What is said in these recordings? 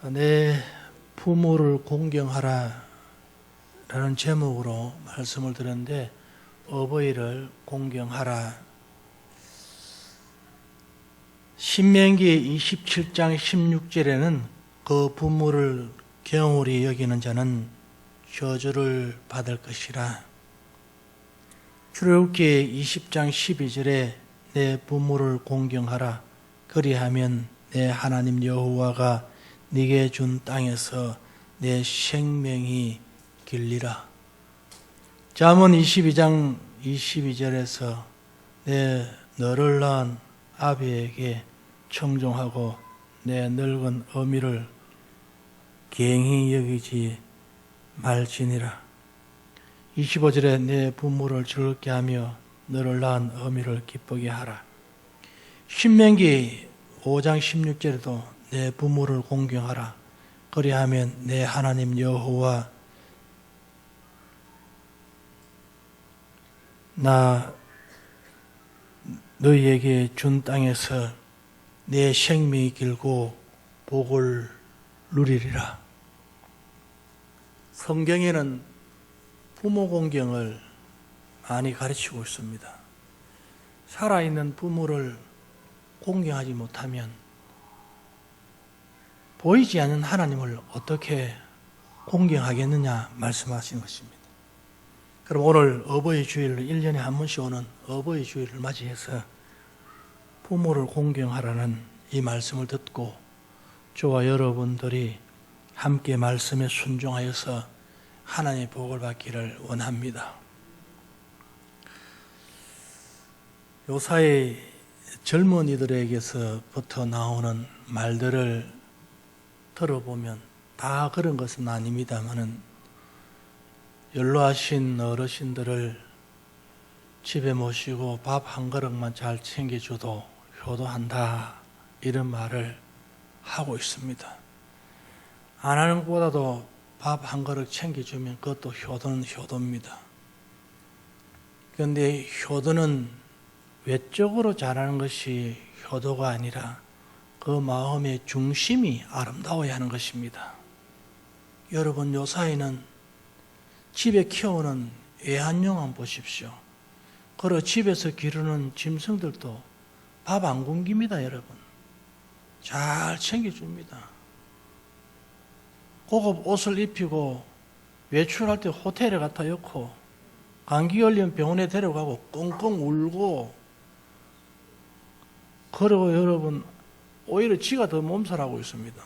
내 부모를 공경하라 라는 제목으로 말씀을 드렸는데, 어버이를 공경하라. 신명기 27장 16절에는 그 부모를 경홀히 여기는 자는 저주를 받을 것이라. 출애굽기 20장 12절에 내 부모를 공경하라. 그리하면 내 하나님 여호와가 네게 준 땅에서 내 생명이 길리라. 잠언 22장 22절에서 내 너를 낳은 아비에게 청종하고 내 늙은 어미를 갱히 여기지 말지니라. 25절에 내 부모를 즐겁게 하며 너를 낳은 어미를 기쁘게 하라. 신명기 5장 16절에도 내 부모를 공경하라. 그리하면 내 하나님 여호와 나 너희에게 준 땅에서 내 생명이 길고 복을 누리리라. 성경에는 부모 공경을 많이 가르치고 있습니다. 살아있는 부모를 공경하지 못하면 보이지 않는 하나님을 어떻게 공경하겠느냐 말씀하시는 것입니다. 그럼 오늘 어버이 주일을 1년에 한 번씩 오는 어버이 주일을 맞이해서 부모를 공경하라는 이 말씀을 듣고 저와 여러분들이 함께 말씀에 순종하여서 하나님의 복을 받기를 원합니다. 요사이 젊은이들에게서부터 나오는 말들을 들어보면 다 그런 것은 아닙니다만은, 연로하신 어르신들을 집에 모시고 밥 한 그릇만 잘 챙겨줘도 효도한다, 이런 말을 하고 있습니다. 안 하는 것보다도 밥 한 그릇 챙겨주면 그것도 효도는 효도입니다. 그런데 효도는 외적으로 잘하는 것이 효도가 아니라 그 마음의 중심이 아름다워야 하는 것입니다. 여러분, 요사이는 집에 키우는 애완용만 보십시오. 그리고 집에서 기르는 짐승들도 밥 안 굶깁니다, 여러분. 잘 챙겨줍니다. 고급 옷을 입히고 외출할 때 호텔에 갖다 놓고 감기 걸리면 병원에 데려가고 끙끙 울고, 그리고 여러분 오히려 지가 더 몸살하고 있습니다.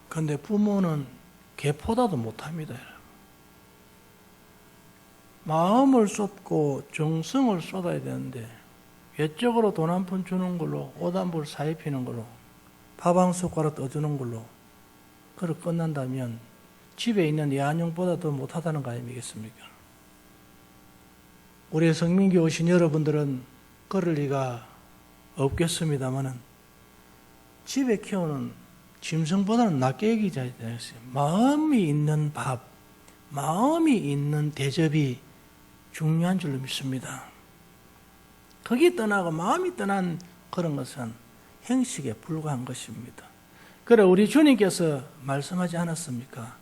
그런데 부모는 개보다도 못합니다. 마음을 쏟고 정성을 쏟아야 되는데 외적으로 돈 한 푼 주는 걸로, 옷 한 벌 사입히는 걸로, 밥 한 숟가락 떠주는 걸로 그렇게 끝난다면 집에 있는 애완용보다 더 못하다는 거 아니겠습니까? 우리 성민교 오신 여러분들은 그럴 리가 없겠습니다만은 집에 키우는 짐승보다는 낫게 여기자 했어요. 마음이 있는 밥, 마음이 있는 대접이 중요한 줄로 믿습니다. 거기 떠나고 마음이 떠난 그런 것은 행식에 불과한 것입니다. 그래, 우리 주님께서 말씀하지 않았습니까?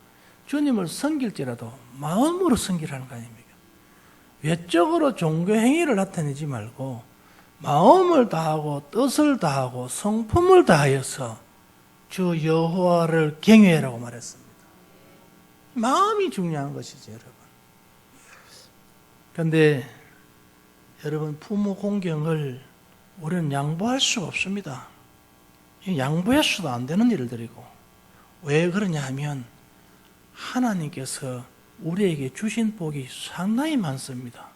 주님을 섬길지라도 마음으로 섬기라는 거 아닙니까? 외적으로 종교 행위를 나타내지 말고 마음을 다하고 뜻을 다하고 성품을 다하여서 주 여호와를 경외하라고 말했습니다. 마음이 중요한 것이죠, 여러분. 그런데 여러분, 부모 공경을 우리는 양보할 수가 없습니다. 양보해서도 안 되는 일들이고, 왜 그러냐 하면 하나님께서 우리에게 주신 복이 상당히 많습니다.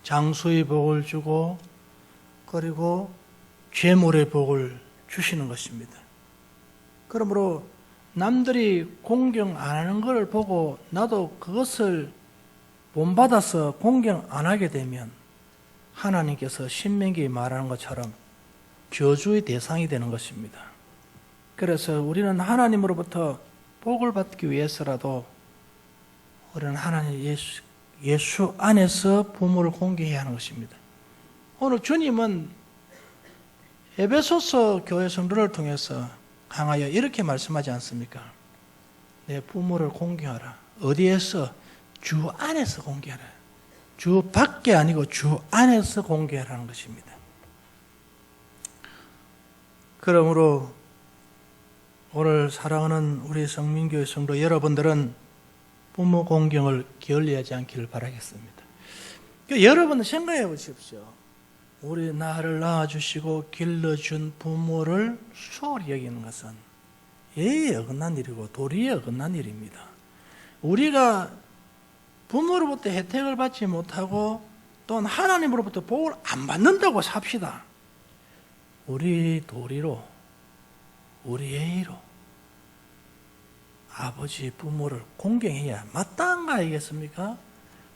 장수의 복을 주고 그리고 재물의 복을 주시는 것입니다. 그러므로 남들이 공경 안 하는 걸 보고 나도 그것을 본받아서 공경 안 하게 되면 하나님께서 신명기에 말하는 것처럼 저주의 대상이 되는 것입니다. 그래서 우리는 하나님으로부터 복을 받기 위해서라도 우리는 하나님 예수 안에서 부모를 공경해야 하는 것입니다. 오늘 주님은 에베소서 교회 성도를 통해서 향하여 이렇게 말씀하지 않습니까? 내 부모를 공경하라. 어디에서? 주 안에서 공경하라. 주 밖에 아니고 주 안에서 공경하라는 것입니다. 그러므로 오늘 사랑하는 우리 성민교회 성도 여러분들은 부모 공경을 게을리하지 않기를 바라겠습니다. 여러분 생각해 보십시오. 우리 나를 낳아주시고 길러준 부모를 소홀히 여기는 것은 예의에 어긋난 일이고 도리에 어긋난 일입니다. 우리가 부모로부터 혜택을 받지 못하고 또는 하나님으로부터 복을 안 받는다고 삽시다. 우리 도리로, 우리 예의로 아버지 부모를 공경해야 마땅한 거 아니겠습니까?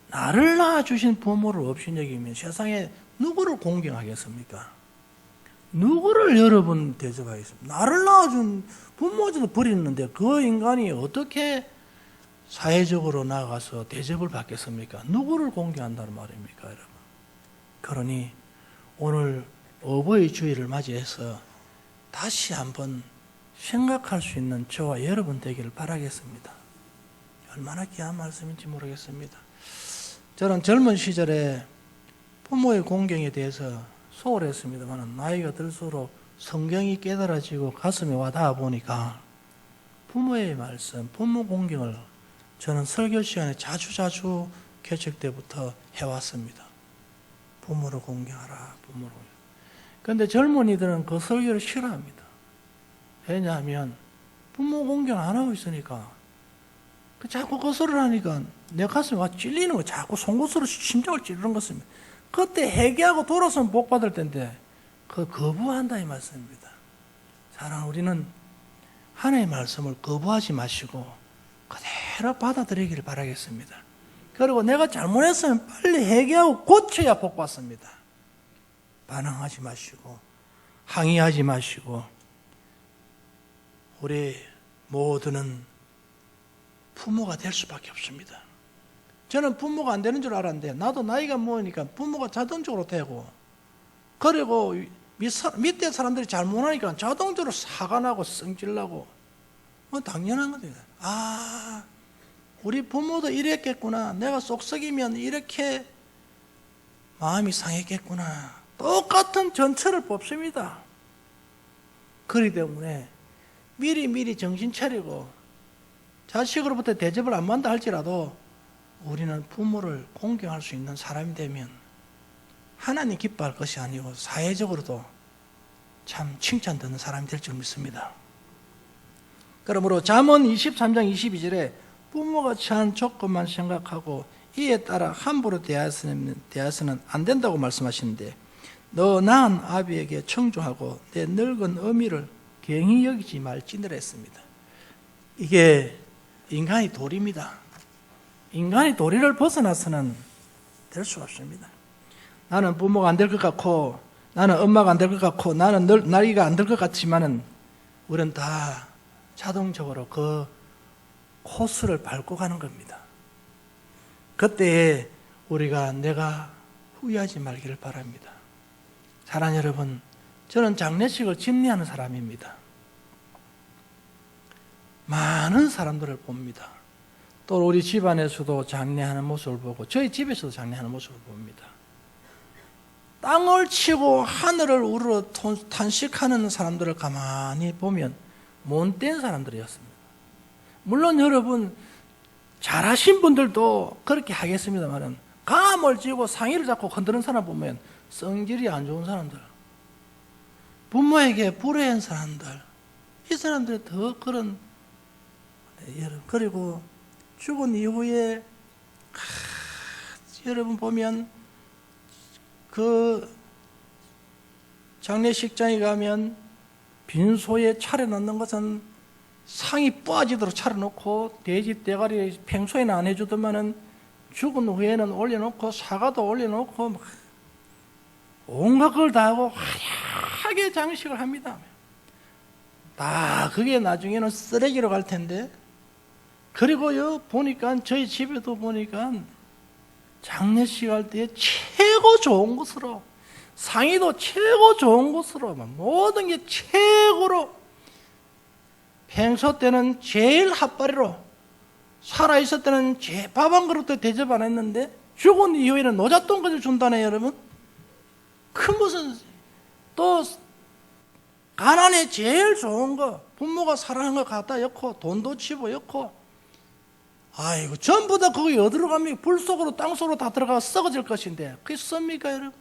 나를 낳아주신 부모를 없이 여기면 세상에 누구를 공경하겠습니까? 누구를 여러분 대접하겠습니까? 나를 낳아준 부모도 버리는데 그 인간이 어떻게 사회적으로 나가서 대접을 받겠습니까? 누구를 공경한다는 말입니까, 여러분? 그러니 오늘 어버이 주일을 맞이해서 다시 한번 생각할 수 있는 저와 여러분 되기를 바라겠습니다. 얼마나 귀한 말씀인지 모르겠습니다. 저는 젊은 시절에 부모의 공경에 대해서 소홀했습니다만 나이가 들수록 성경이 깨달아지고 가슴에 와닿아 보니까 부모의 말씀, 부모 공경을 저는 설교 시간에 자주 개척 때부터 해왔습니다. 부모를 공경하라, 부모를 공경. 그런데 젊은이들은 그 설교를 싫어합니다. 왜냐하면 부모 공경 안 하고 있으니까 자꾸 그 소리를 하니까 내 가슴에 와 찔리는 거, 자꾸 송곳으로 심장을 찌르는 것입니다. 그때 회개하고 돌아서면 복 받을 텐데 그 거부한다 이 말씀입니다. 사랑하는 우리는 하나님의 말씀을 거부하지 마시고 그대로 받아들이기를 바라겠습니다. 그리고 내가 잘못했으면 빨리 회개하고 고쳐야 복 받습니다. 반항하지 마시고 항의하지 마시고 우리 모두는 부모가 될 수밖에 없습니다. 저는 부모가 안 되는 줄 알았는데 나도 나이가 먹으니까 부모가 자동적으로 되고 그리고 밑에 사람들이 잘못하니까 자동적으로 사과 나고 성질나고 당연한 거죠. 아, 우리 부모도 이랬겠구나. 내가 쏙썩이면 이렇게 마음이 상했겠구나. 똑같은 전철을 뽑습니다. 그렇기 때문에 미리 정신 차리고 자식으로부터 대접을 안 받는다 할지라도 우리는 부모를 공경할 수 있는 사람이 되면 하나님 기뻐할 것이 아니고 사회적으로도 참 칭찬받는 사람이 될 줄 믿습니다. 그러므로 잠언 23장 22절에 부모가 처한 조건만 생각하고 이에 따라 함부로 대하여서는 안 된다고 말씀하시는데 너 낳은 아비에게 청조하고 내 늙은 어미를 경히 여기지 말지니라 했습니다. 이게 인간의 도리입니다. 인간의 도리를 벗어나서는 될 수 없습니다. 나는 부모가 안 될 것 같고 나는 엄마가 안 될 것 같고 나는 나이가 안 될 것 같지만은 우리는 다 자동적으로 그 코스를 밟고 가는 겁니다. 그때에 우리가 내가 후회하지 말기를 바랍니다. 사랑하는 여러분, 저는 장례식을 집례하는 사람입니다. 많은 사람들을 봅니다. 또 우리 집안에서도 장례하는 모습을 보고 저희 집에서도 장례하는 모습을 봅니다. 땅을 치고 하늘을 우러러 탄식하는 사람들을 가만히 보면 못된 사람들이었습니다. 물론 여러분 잘하신 분들도 그렇게 하겠습니다만 감을 쥐고 상의를 잡고 흔드는 사람 보면 성질이 안 좋은 사람들, 부모에게 불의한 사람들, 이 사람들이 더 그런. 그리고 죽은 이후에 여러분 보면 그 장례식장에 가면 빈소에 차려놓는 것은 상이 빠지도록 차려놓고 돼지 대가리 평소에는 안 해주더만은 죽은 후에는 올려놓고 사과도 올려놓고 막 온갖 걸 다 하고 화려하게 장식을 합니다. 다 그게 나중에는 쓰레기로 갈 텐데. 그리고 보니까 저희 집에도 보니까 장례식 할 때 최고 좋은 것으로 상의도 최고 좋은 것으로 모든 게 최고로 행소 때는 제일 핫바리로, 살아있을 때는 밥 한 그릇도 대접 안 했는데 죽은 이후에는 노잣돈까지 준다네, 여러분. 그 무슨, 또 가난에 제일 좋은 거, 부모가 사랑하는 거 갖다 엮고 돈도 집어넣고, 아이고 전부 다 거기 어디로 가면 불 속으로 땅 속으로 다 들어가 썩어질 것인데 그게 씁니까, 여러분?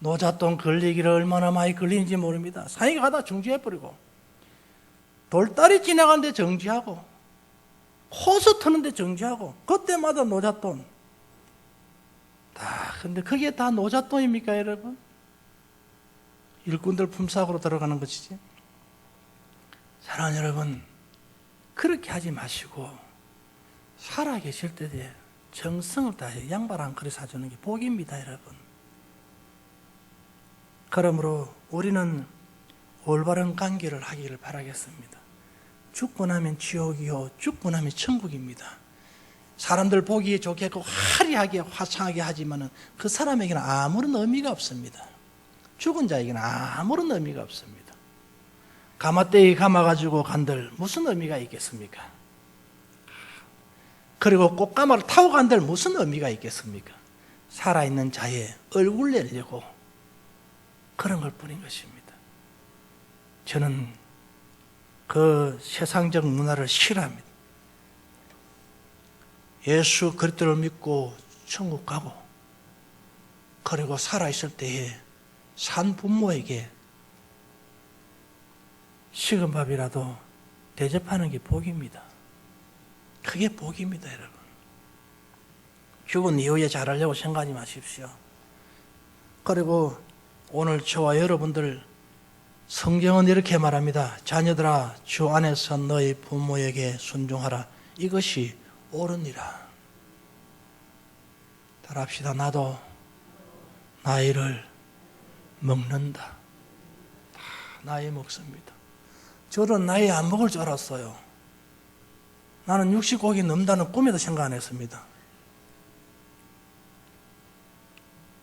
노잣돈 걸리기를 얼마나 많이 걸리는지 모릅니다. 산에 가다 정지해버리고, 돌다리 지나가는데 정지하고, 호수 트는데 정지하고, 그때마다 노잣돈. 근데 그게 다 노잣돈입니까, 여러분? 일꾼들 품삯으로 들어가는 것이지. 사랑하는 여러분, 그렇게 하지 마시고 살아계실 때에 정성을 다해 양발 한 그릇 사주는 게 복입니다, 여러분. 그러므로 우리는 올바른 관계를 하기를 바라겠습니다. 죽고 나면 지옥이요, 죽고 나면 천국입니다. 사람들 보기에 좋게 하고 화려하게 화창하게 하지만 그 사람에게는 아무런 의미가 없습니다. 죽은 자에게는 아무런 의미가 없습니다. 가마떼기 감아가지고 간들 무슨 의미가 있겠습니까? 그리고 꽃가마를 타고 간들 무슨 의미가 있겠습니까? 살아있는 자의 얼굴 내려고 그런 걸 뿐인 것입니다. 저는 그 세상적 문화를 싫어합니다. 예수 그리스도를 믿고 천국 가고, 그리고 살아있을 때에 산 부모에게 식은 밥이라도 대접하는 게 복입니다. 그게 복입니다, 여러분. 죽은 이후에 잘하려고 생각하지 마십시오. 그리고 오늘 저와 여러분들, 성경은 이렇게 말합니다. 자녀들아, 주 안에서 너희 부모에게 순종하라. 이것이 옳으니라. 따라합시다. 나도 나이를 먹는다. 나이 먹습니다. 저는 나이 안 먹을 줄 알았어요. 나는 60곡이 넘다는 꿈에도 생각 안 했습니다.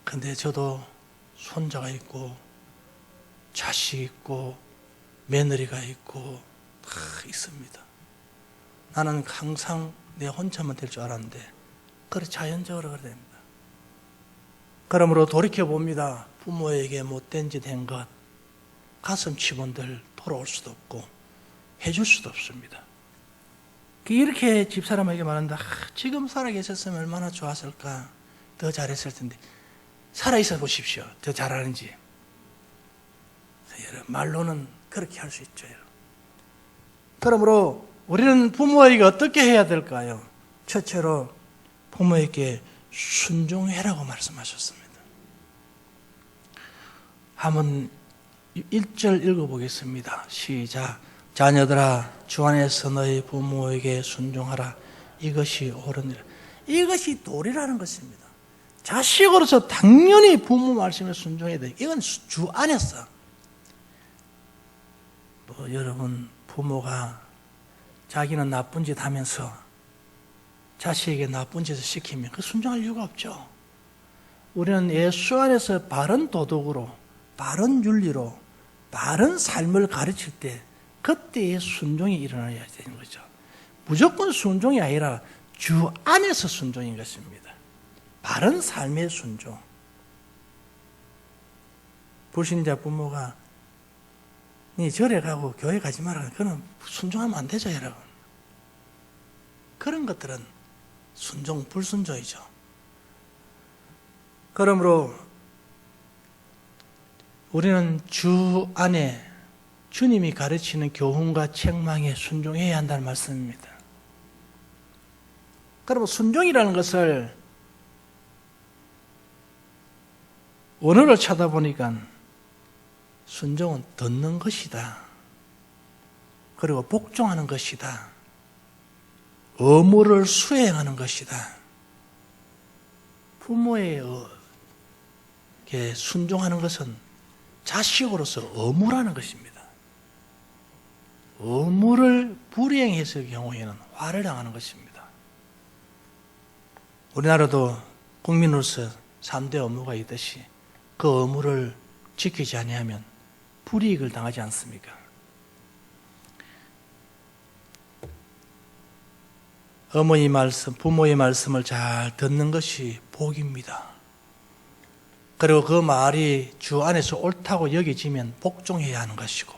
근데 저도 손자가 있고 자식 있고 며느리가 있고 다 있습니다. 나는 항상 내 혼자만 될 줄 알았는데 그래 자연적으로 그래 됩니다. 그러므로 돌이켜봅니다. 부모에게 못된 짓 한 것, 가슴 치본들 돌아올 수도 없고 해줄 수도 없습니다. 이렇게 집사람에게 말한다. 지금 살아계셨으면 얼마나 좋았을까, 더 잘했을 텐데. 살아있어 보십시오. 더 잘하는지. 여러분, 말로는 그렇게 할 수 있죠. 여러분. 그러므로 우리는 부모에게 어떻게 해야 될까요? 첫째로 부모에게 순종해라고 말씀하셨습니다. 한번 1절 읽어보겠습니다. 시작. 자녀들아, 주 안에서 너희 부모에게 순종하라. 이것이 옳으니라. 이것이 도리라는 것입니다. 자식으로서 당연히 부모 말씀에 순종해야 돼요. 이건 주 안에서. 여러분, 부모가 자기는 나쁜 짓 하면서 자식에게 나쁜 짓을 시키면 그 순종할 이유가 없죠. 우리는 예수 안에서 바른 도덕으로, 바른 윤리로, 바른 삶을 가르칠 때 그때의 순종이 일어나야 되는 거죠. 무조건 순종이 아니라 주 안에서 순종인 것입니다. 바른 삶의 순종. 불신자 부모가 니 절에 가고 교회 가지 마라. 그건 순종하면 안 되죠, 여러분. 그런 것들은 순종, 불순종이죠. 그러므로 우리는 주 안에 주님이 가르치는 교훈과 책망에 순종해야 한다는 말씀입니다. 그러면 순종이라는 것을 원어를 찾아보니까 순종은 듣는 것이다. 그리고 복종하는 것이다. 의무를 수행하는 것이다. 부모에게 순종하는 것은 자식으로서 의무라는 것입니다. 의무를 불이행했을 경우에는 화를 당하는 것입니다. 우리나라도 국민으로서 3대 의무가 있듯이 그 의무를 지키지 아니하면 불이익을 당하지 않습니까? 어머니 말씀, 부모의 말씀을 잘 듣는 것이 복입니다. 그리고 그 말이 주 안에서 옳다고 여겨지면 복종해야 하는 것이고,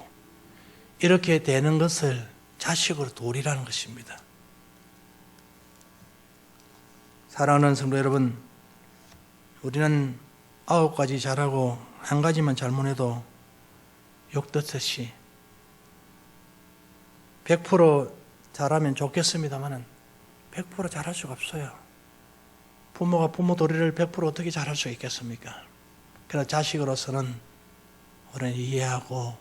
이렇게 되는 것을 자식으로 도리라는 것입니다. 사랑하는 성도 여러분, 우리는 9가지 잘하고 1가지만 잘못해도 욕듣듯이 100% 잘하면 좋겠습니다만 100% 잘할 수가 없어요. 부모가 부모 도리를 100% 어떻게 잘할 수 있겠습니까? 그러나 자식으로서는 우리는 이해하고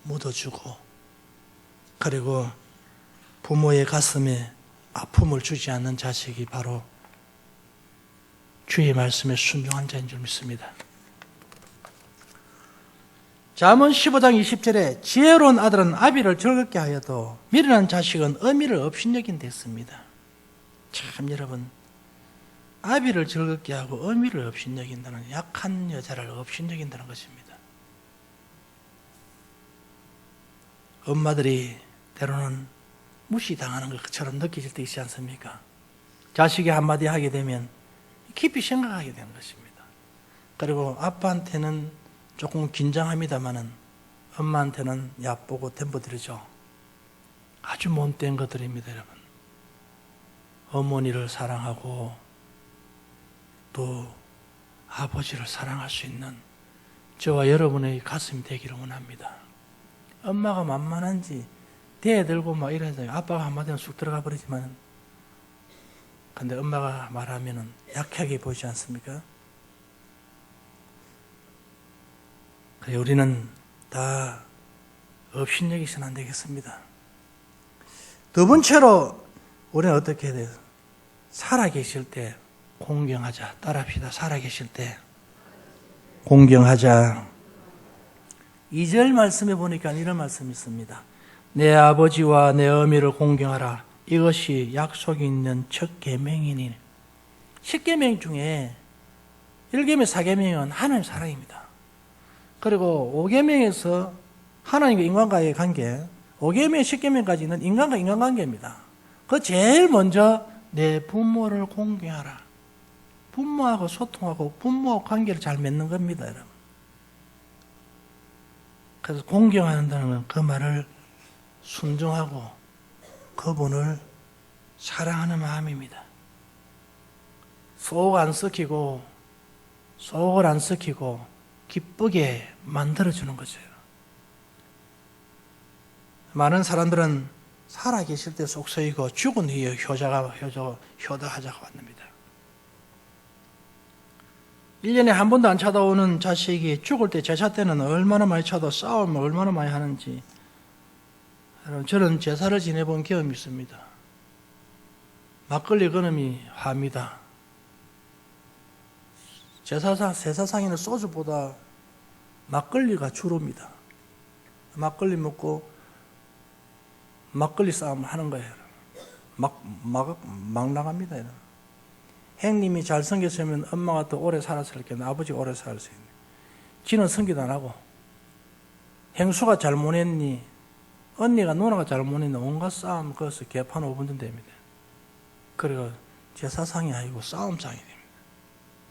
묻어주고, 그리고 부모의 가슴에 아픔을 주지 않는 자식이 바로 주의 말씀에 순종한 자인 줄 믿습니다. 잠언 15장 20절에 지혜로운 아들은 아비를 즐겁게 하여도 미련한 자식은 의미를 업신여긴 됐습니다. 참 여러분, 아비를 즐겁게 하고 의미를 업신여긴다는, 약한 여자를 업신여긴다는 것입니다. 엄마들이 때로는 무시당하는 것처럼 느껴질 때 있지 않습니까? 자식이 한마디 하게 되면 깊이 생각하게 되는 것입니다. 그리고 아빠한테는 조금 긴장합니다마는 엄마한테는 얕보고 덤벼들죠. 아주 못된 것들입니다, 여러분. 어머니를 사랑하고 또 아버지를 사랑할 수 있는 저와 여러분의 가슴이 되기를 원합니다. 엄마가 만만한지 대들고 막 이러잖아요. 아빠가 한마디면 쑥 들어가 버리지만, 근데 엄마가 말하면은 약하게 보이지 않습니까? 그래, 우리는 다 업신여기서는 안 되겠습니다. 두 번째로 우리는 어떻게 해야 돼요? 살아계실 때 공경하자. 따라합시다. 살아계실 때 공경하자. 2절 말씀에 보니까 이런 말씀이 있습니다. 내 아버지와 내 어미를 공경하라. 이것이 약속이 있는 첫 계명이니. 10계명 중에 1계명, 4계명은 하나님 사랑입니다. 그리고 5계명에서 하나님과 인간과의 관계, 5계명, 10계명까지는 인간과 인간관계입니다. 그 제일 먼저 내 부모를 공경하라. 부모하고 소통하고 부모와 관계를 잘 맺는 겁니다, 여러분. 그래서 공경한다는 건 그 말을 순종하고 그분을 사랑하는 마음입니다. 속을 안 썩히고 기쁘게 만들어주는 거죠. 많은 사람들은 살아계실 때 속 쓰이고 죽은 후에 효도하자고 합니다. 1년에 한 번도 안 찾아오는 자식이 죽을 때, 제사 때는 얼마나 많이 싸움을 얼마나 많이 하는지, 여러분, 저는 제사를 지내본 경험이 있습니다. 막걸리 그놈이 화합니다. 제사상에는 소주보다 막걸리가 주로입니다. 막걸리 먹고 막걸리 싸움을 하는 거예요. 막 나갑니다. 형님이 잘 섬겼으면 엄마가 더 오래 살았을 텐데 아버지가 오래 살았을 텐데, 지는 섬기도 안 하고, 형수가 잘못했니, 언니가 누나가 잘못했니, 온갖 싸움 거기서 개판 5분 됩니다. 그리고 제사상이 아니고 싸움상이 됩니다.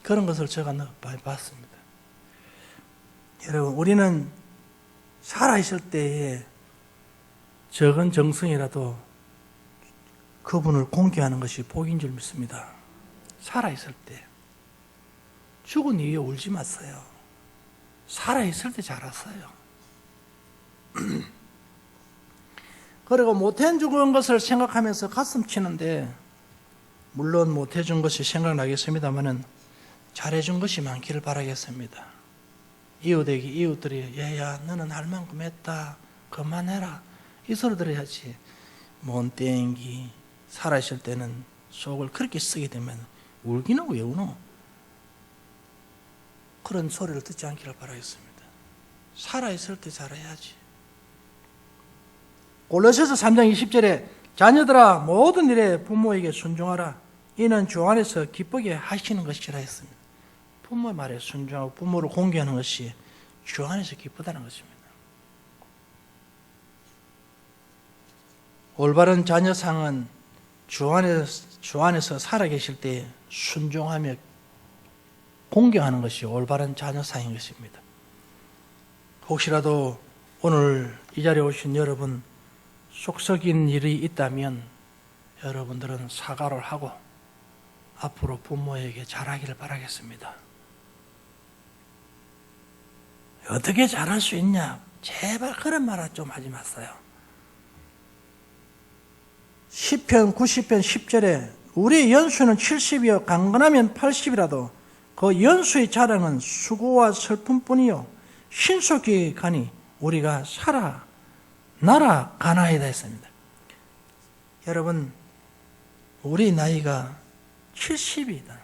그런 것을 제가 많이 봤습니다. 여러분, 우리는 살아있을 때에 적은 정성이라도 그분을 공경하는 것이 복인 줄 믿습니다. 살아있을 때. 죽은 이후에 울지 마세요. 살아있을 때 잘하세요. 그리고 못해 죽은 것을 생각하면서 가슴 치는데, 물론 못해 준 것이 생각나겠습니다만은 잘해준 것이 많기를 바라겠습니다. 이웃들이 얘야 너는 할 만큼 했다, 그만해라, 이 소리 들어야지. 몬땡기 살아있을 때는 속을 그렇게 쓰게 되면 울기는 왜 우노? 그런 소리를 듣지 않기를 바라겠습니다. 살아있을 때 잘해야지. 골로새서 3장 20절에 자녀들아 모든 일에 부모에게 순종하라. 이는 주 안에서 기쁘게 하시는 것이라 했습니다. 부모의 말에 순종하고 부모를 공경하는 것이 주 안에서 기쁘다는 것입니다. 올바른 자녀상은 주 안에서 살아계실 때 순종하며 공경하는 것이 올바른 자녀사인 것입니다. 혹시라도 오늘 이 자리에 오신 여러분 속 썩인 일이 있다면 여러분들은 사과를 하고 앞으로 부모에게 잘하기를 바라겠습니다. 어떻게 잘할 수 있냐? 제발 그런 말 좀 하지 마세요. 시편 90편 10절에 우리의 연수는 70이요 강건하면 80이라도 그 연수의 자랑은 수고와 슬픔뿐이요 신속히 가니 우리가 날아가나이다 했습니다. 여러분, 우리 나이가 70이다.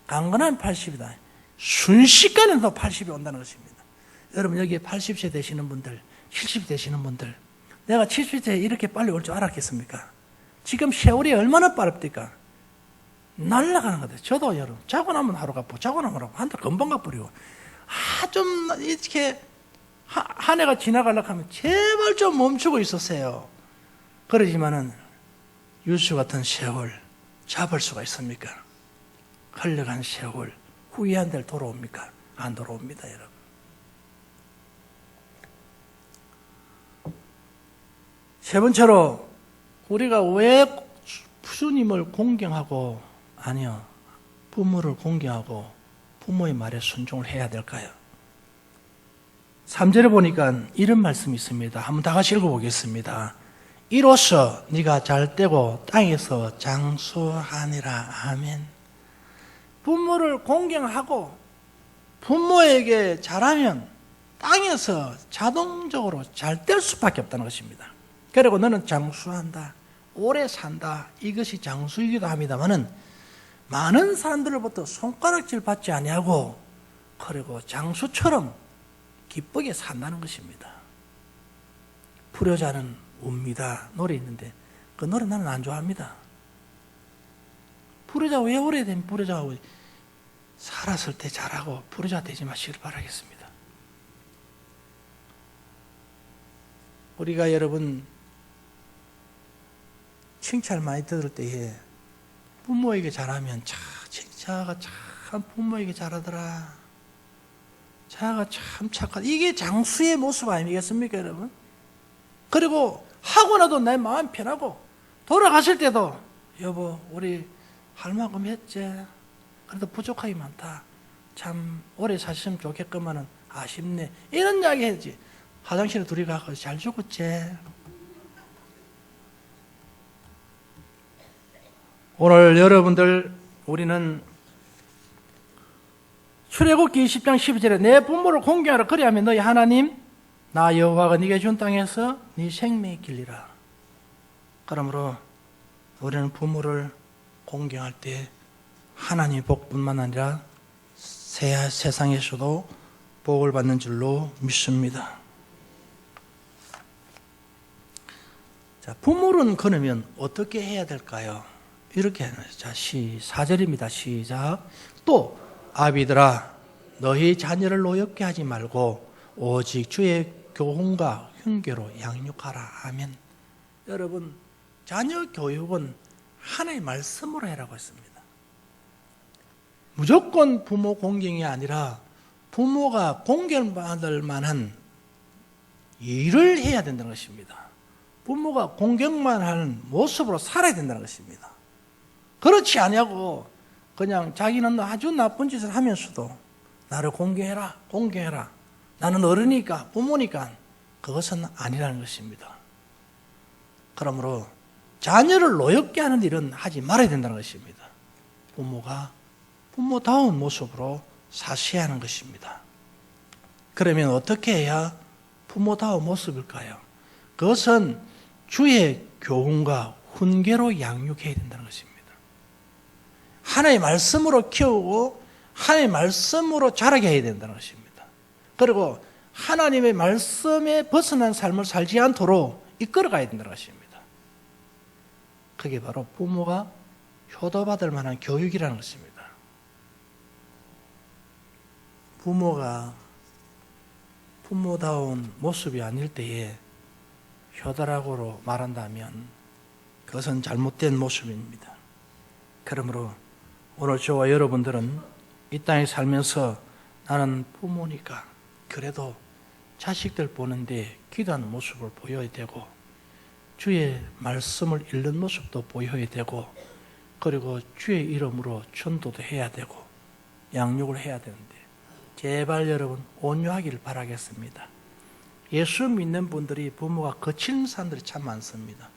강건하면 80이다. 순식간에 더 80이 온다는 것입니다. 여러분, 여기 80세 되시는 분들, 70 되시는 분들, 내가 70세 이렇게 빨리 올 줄 알았겠습니까? 지금 세월이 얼마나 빠릅니까? 날아가는 거다. 저도 여러분, 자고 나면 하루가 자고 나면 하루가 한 달 금방 가버리고, 좀 이렇게 한 해가 지나가려고 하면 제발 좀 멈추고 있었어요. 그러지만은 유수 같은 세월 잡을 수가 있습니까? 흘러간 세월 후회한 데를 돌아옵니까? 안 돌아옵니다, 여러분. 세 번째로 우리가 왜 주님을 공경하고 아니요 부모를 공경하고 부모의 말에 순종을 해야 될까요? 3절에 보니까 이런 말씀이 있습니다. 한번 다 같이 읽어보겠습니다. 이로써 네가 잘되고 땅에서 장수하니라. 아멘. 부모를 공경하고 부모에게 잘하면 땅에서 자동적으로 잘 될 수밖에 없다는 것입니다. 그리고 너는 장수한다, 오래 산다, 이것이 장수이기도 합니다만은 많은 사람들로부터 손가락질 받지 아니하고 그리고 장수처럼 기쁘게 산다는 것입니다. 불효자는 웁니다 노래 있는데 그 노래 나는 안 좋아합니다. 불효자 왜 오래된 불효자하고 살았을 때 잘하고 불효자 되지 마시길 바라겠습니다. 우리가 여러분 칭찬 많이 들을 때에 부모에게 잘하면 자가 참 부모에게 잘하더라, 자가 참 착하다, 이게 장수의 모습 아니겠습니까 여러분? 그리고 하고 나도 내 마음 편하고 돌아가실 때도 여보 우리 할 만큼 했지, 그래도 부족함이 많다, 참 오래 사셨으면 좋겠구만은 아쉽네, 이런 이야기 해야지. 화장실에 둘이 가서 잘 죽었지. 오늘 여러분들 우리는 출애굽기 20장 12절에 내 부모를 공경하라 그리하면 너희 하나님 나 여호와가 네게 준 땅에서 네 생명이 길리라. 그러므로 우리는 부모를 공경할 때 하나님의 복뿐만 아니라 세상에서도 복을 받는 줄로 믿습니다. 자, 부모는 그러면 어떻게 해야 될까요? 이렇게 하는 거죠. 자, 4절입니다. 시작. 또 아비들아 너희 자녀를 노엽게 하지 말고 오직 주의 교훈과 훈계로 양육하라. 아멘. 여러분, 자녀 교육은 하나의 말씀으로 해라고 했습니다. 무조건 부모 공경이 아니라 부모가 공경받을 만한 일을 해야 된다는 것입니다. 부모가 공경만 하는 모습으로 살아야 된다는 것입니다. 그렇지 않냐고 그냥 자기는 아주 나쁜 짓을 하면서도 나를 공경해라, 공경해라, 나는 어른이니까 부모니까, 그것은 아니라는 것입니다. 그러므로 자녀를 노엽게 하는 일은 하지 말아야 된다는 것입니다. 부모가 부모다운 모습으로 사셔야 하는 것입니다. 그러면 어떻게 해야 부모다운 모습일까요? 그것은 주의 교훈과 훈계로 양육해야 된다는 것입니다. 하나의 말씀으로 키우고 하나의 말씀으로 자라게 해야 된다는 것입니다. 그리고 하나님의 말씀에 벗어난 삶을 살지 않도록 이끌어가야 된다는 것입니다. 그게 바로 부모가 효도받을 만한 교육이라는 것입니다. 부모가 부모다운 모습이 아닐 때에 효도라고 말한다면 그것은 잘못된 모습입니다. 그러므로 오늘 저와 여러분들은 이 땅에 살면서 나는 부모니까 그래도 자식들 보는데 기도하는 모습을 보여야 되고 주의 말씀을 읽는 모습도 보여야 되고 그리고 주의 이름으로 전도도 해야 되고 양육을 해야 되는데 제발 여러분 온유하기를 바라겠습니다. 예수 믿는 분들이 부모가 거친 사람들이 참 많습니다.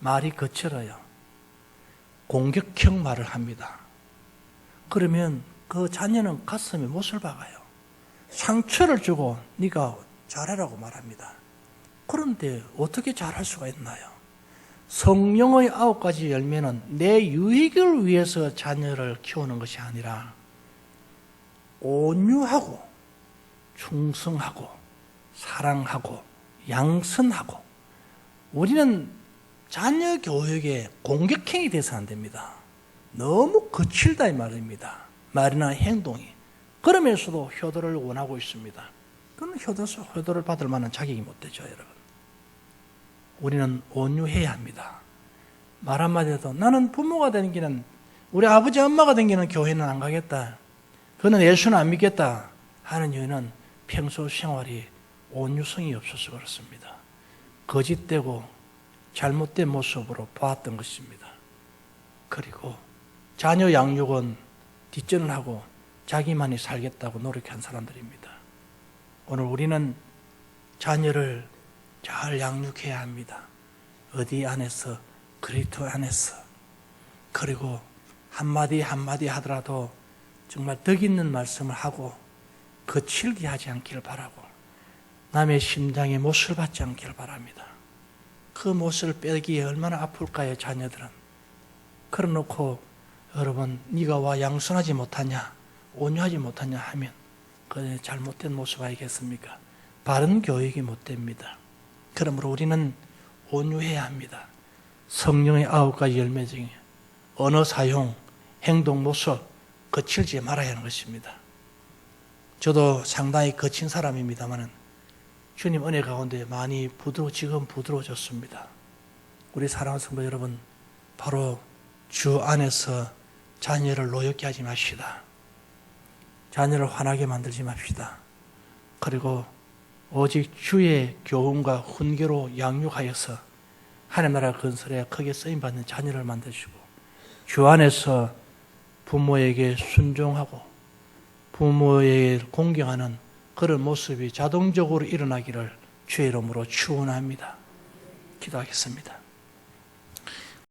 말이 거칠어요. 공격형 말을 합니다. 그러면 그 자녀는 가슴에 못을 박아요. 상처를 주고 네가 잘하라고 말합니다. 그런데 어떻게 잘할 수가 있나요? 성령의 9가지 열매는 내 유익을 위해서 자녀를 키우는 것이 아니라 온유하고 충성하고 사랑하고 양선하고 우리는 자녀 교육에 공격행위 돼서 안 됩니다. 너무 거칠다 이 말입니다. 말이나 행동이. 그러면서도 효도를 원하고 있습니다. 그건 효도를 받을 만한 자격이 못 되죠, 여러분. 우리는 온유해야 합니다. 말 한마디 해도 나는 부모가 되는 길은 우리 아버지 엄마가 된 길은 교회는 안 가겠다. 그는 예수는 안 믿겠다 하는 이유는 평소 생활이 온유성이 없어서 그렇습니다. 거짓되고 잘못된 모습으로 보았던 것입니다. 그리고 자녀 양육은 뒷전을 하고 자기만이 살겠다고 노력한 사람들입니다. 오늘 우리는 자녀를 잘 양육해야 합니다. 어디 안에서, 그리스도 안에서. 그리고 한마디 한마디 하더라도 정말 덕 있는 말씀을 하고 거칠게 하지 않기를 바라고 남의 심장에 못을 받지 않기를 바랍니다. 그 못을 빼기에 얼마나 아플까요, 자녀들은. 그래놓고 여러분 네가 와 양선하지 못하냐, 온유하지 못하냐 하면 그게 잘못된 모습 아니겠습니까? 바른 교육이 못 됩니다. 그러므로 우리는 온유해야 합니다. 성령의 9가지 열매 중에 언어 사용, 행동 모습 거칠지 말아야 하는 것입니다. 저도 상당히 거친 사람입니다만 주님 은혜 가운데 많이 지금 부드러워졌습니다. 우리 사랑하는 성도 여러분, 바로 주 안에서 자녀를 노엽게 하지 맙시다. 자녀를 화나게 만들지 맙시다. 그리고 오직 주의 교훈과 훈계로 양육하여서 하나님 나라 건설에 크게 쓰임받는 자녀를 만드시고 주 안에서 부모에게 순종하고 부모에게 공경하는 그런 모습이 자동적으로 일어나기를 주의 이름으로 축원합니다. 기도하겠습니다.